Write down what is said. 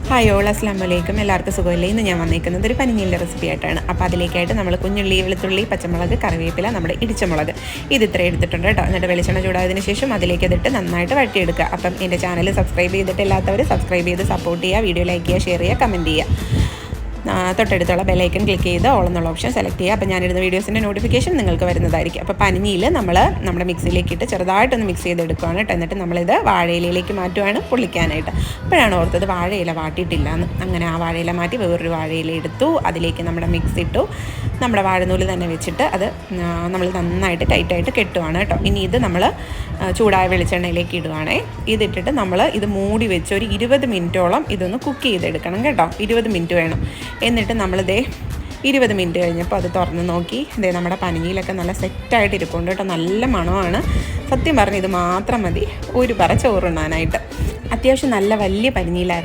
Hi all അസ്ലാം വലൈക്കും. എല്ലാവർക്കും സുഖമില്ലേ? ഇന്ന് ഞാൻ വന്നിരിക്കുന്നത് ഒരു പനിഞ്ഞിലിൻ്റെ റെസിപ്പി ആയിട്ടാണ്. അപ്പോൾ അതിലേക്കായിട്ട് നമ്മൾ കുഞ്ഞുള്ളി, വെളുത്തുള്ളി, പച്ചമുളക്, കറിവേപ്പില, നമ്മുടെ ഇടിച്ചമുളക് ഇത് ഇത്രയും എടുത്തിട്ടുണ്ട് കേട്ടോ. എന്നിട്ട് വെളിച്ചെണ്ണ ചൂടായതിനു ശേഷം അതിലേക്ക് ഇതിട്ട് നന്നായിട്ട് വഴറ്റിയെടുക്കുക. അപ്പം എൻ്റെ ചാനൽ സബ്സ്ക്രൈബ് ചെയ്തിട്ടില്ലാത്തവർ സബ്സ്ക്രൈബ് ചെയ്ത് സപ്പോർട്ട് ചെയ്യുക, വീഡിയോ ലൈക്ക് ചെയ്യുക, ഷെയർ ചെയ്യുക, കമൻറ്റ് ചെയ്യുക. തൊട്ടടുത്തുള്ള ബെല്ലൈക്കൺ ക്ലിക്ക് ചെയ്ത് ഓൾ എന്നുള്ള ഓപ്ഷൻ സെലക്ട് ചെയ്യുക. അപ്പോൾ ഞാനിടുന്ന വീഡിയോസിൻ്റെ നോട്ടിഫിക്കേഷൻ നിങ്ങൾക്ക് വരുന്നതായിരിക്കും. അപ്പോൾ പനിഞ്ഞിയിൽ നമ്മൾ നമ്മുടെ മിക്സിയിലേക്ക് ഇട്ട് ചെറുതായിട്ടൊന്ന് മിക്സ് ചെയ്തെടുക്കുകയാണ് കേട്ടോ. എന്നിട്ട് നമ്മളിത് വാഴയിലയിലേക്ക് മാറ്റുവാണ് പൊള്ളിക്കാനായിട്ട്. അപ്പോഴാണ് ഓർത്തത് വാഴയില വാട്ടിയിട്ടില്ല എന്ന്. അങ്ങനെ ആ വാഴയില മാറ്റി വേറൊരു വാഴയില എടുത്തു. അതിലേക്ക് നമ്മുടെ മിക്സ് ഇട്ടു. നമ്മുടെ വാഴനൂല് തന്നെ വെച്ചിട്ട് അത് നമ്മൾ നന്നായിട്ട് ടൈറ്റായിട്ട് കെട്ടുവാണ് കേട്ടോ. ഇനി ഇത് നമ്മൾ ചൂടായ വെളിച്ചെണ്ണയിലേക്ക് ഇടുവാണേ. ഇതിട്ടിട്ട് നമ്മൾ ഇത് മൂടി വെച്ച് ഒരു 20 മിനിറ്റോളം ഇതൊന്ന് കുക്ക് ചെയ്തെടുക്കണം കേട്ടോ. 20 മിനിറ്റ് വേണം. എന്നിട്ട് നമ്മളിതേ 20 മിനിറ്റ് കഴിഞ്ഞപ്പോൾ അത് തുറന്ന് നോക്കി. ഇതേ നമ്മുടെ പനിഞ്ഞിയിലൊക്കെ നല്ല സെറ്റായിട്ട് ഇരിപ്പുണ്ട് കേട്ടോ. നല്ല മണമാണ്. സത്യം പറഞ്ഞ് ഇത് മാത്രം മതി ഒരു പറ ചോറുണ്ണാനായിട്ട്. അത്യാവശ്യം നല്ല വലിയ പനിഞ്ഞിയിലായിരുന്നു.